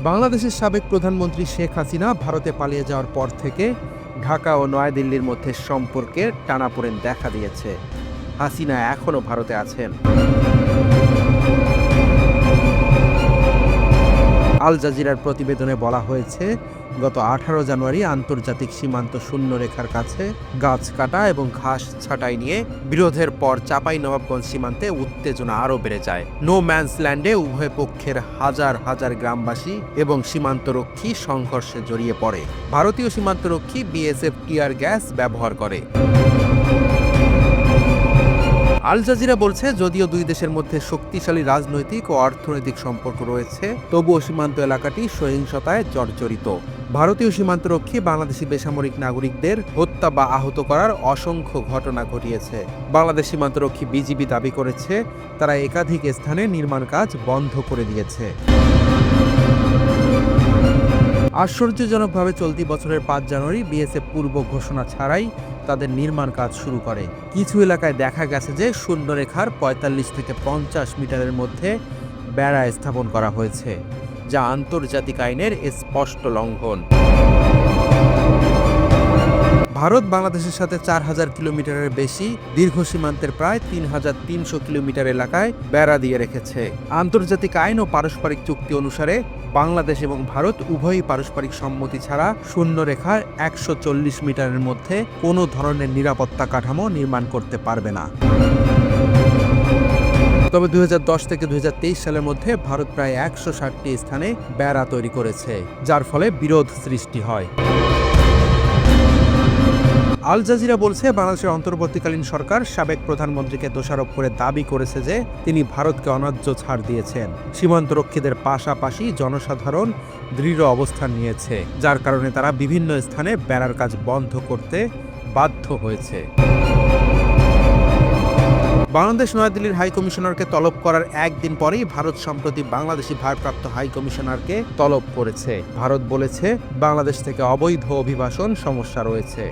বাংলাদেশের সাবেক প্রধানমন্ত্রী শেখ হাসিনা ভারতে পালিয়ে যাওয়ার পর থেকে ঢাকা ও নয়াদিল্লির মধ্যে সম্পর্কের টানাপোড়েন দেখা দিয়েছে। হাসিনা এখনও ভারতে আছেন। আল জাজিরার প্রতিবেদনে বলা হয়েছে, গত 18 জানুয়ারি আন্তর্জাতিক সীমান্ত শূন্যরেখার কাছে গাছ কাটা এবং ঘাস ছাঁটাই নিয়ে বিরোধের পর চাঁপাইনবাবগঞ্জ সীমান্তে উত্তেজনা আরও বেড়ে যায়। নো ম্যানস ল্যান্ডে উভয় পক্ষের হাজার হাজার গ্রামবাসী এবং সীমান্তরক্ষী সংঘর্ষে জড়িয়ে পড়ে। ভারতীয় সীমান্তরক্ষী বিএসএফ টিয়ার গ্যাস ব্যবহার করে। আল জাজিরা বলছে, যদিও দুই দেশের মধ্যে শক্তিশালী রাজনৈতিক ও অর্থনৈতিক সম্পর্ক রয়েছে, তবুও সীমান্ত এলাকাটি সহিংসতায় জর্জরিত। ভারতীয় সীমান্তরক্ষী বাংলাদেশি বেসামরিক নাগরিকদের হত্যা বা আহত করার অসংখ্য ঘটনা ঘটিয়েছে। বাংলাদেশ সীমান্তরক্ষী বিজিবি দাবি করেছে, তারা একাধিক স্থানে নির্মাণ কাজ বন্ধ করে দিয়েছে। আশ্চর্যজনকভাবে চলতি বছরের 5 জানুয়ারি বিএসএফ পূর্ব ঘোষণা ছাড়াই তাদের নির্মাণ কাজ শুরু করে। কিছু এলাকায় দেখা গেছে যে শূন্যরেখার 45 থেকে 50 মিটারের মধ্যে বেড়া স্থাপন করা হয়েছে, যা আন্তর্জাতিক আইনের স্পষ্ট লঙ্ঘন। ভারত বাংলাদেশের সাথে 4000 কিলোমিটারের বেশি দীর্ঘ সীমান্তের প্রায় 3300 কিলোমিটার এলাকায় বেড়া দিয়ে রেখেছে। আন্তর্জাতিক আইন ও পারস্পরিক চুক্তি অনুসারে বাংলাদেশ এবং ভারত উভয়ই পারস্পরিক সম্মতি ছাড়া শূন্যরেখার 140 মিটারের মধ্যে কোনো ধরনের নিরাপত্তা কাঠামো নির্মাণ করতে পারবে না। তবে 2010 থেকে 2023 সালের মধ্যে ভারত প্রায় 160টি স্থানে বেড়া তৈরি করেছে, যার ফলে বিরোধ সৃষ্টি হয়। আল জাজিরা বলছে, বাংলাদেশের অন্তর্বর্তীকালীন সরকার সাবেক প্রধানমন্ত্রীকে দোষারোপ করে দাবি করেছে যে তিনি ভারতকে অন্যায্য ছাড় দিয়েছেন। সীমান্তরক্ষীদের পাশাপাশি জনসাধারণ দৃঢ় অবস্থান নিয়েছে, যার কারণে তারা বিভিন্ন স্থানে বেড়ার কাজ বন্ধ করতে বাধ্য হয়েছে। বাংলাদেশ নয়াদিল্লির হাই কমিশনারকে তলব করার একদিন পরেই ভারত সম্প্রতি বাংলাদেশি ভারপ্রাপ্ত হাই কমিশনারকে তলব করেছে। ভারত বলেছে, বাংলাদেশ থেকে অবৈধ অভিবাসন সমস্যা রয়েছে।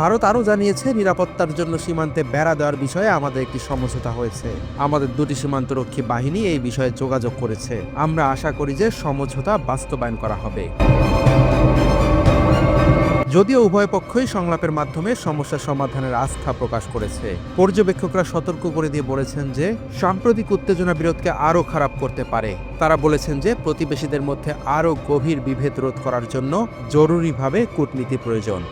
ভারত আরও জানিয়েছে, নিরাপত্তার জন্য সীমান্তে বেড়া দেওয়ার বিষয়ে আমাদের একটি সমঝোতা হয়েছে। আমাদের দুটি সীমান্তরক্ষী বাহিনী এই বিষয়ে যোগাযোগ করেছে। আমরা আশা করি যে সমঝোতা বাস্তবায়ন করা হবে। যদিও উভয় পক্ষই সংলাপের মাধ্যমে সমস্যা সমাধানের আস্থা প্রকাশ করেছে, পর্যবেক্ষকরা সতর্ক করে দিয়ে বলেছেন যে সাম্প্রতিক উত্তেজনা বিরোধকে আরও খারাপ করতে পারে। তারা বলেছেন যে প্রতিবেশীদের মধ্যে আরও গভীর বিভেদ রোধ করার জন্য জরুরিভাবে কূটনীতি প্রয়োজন।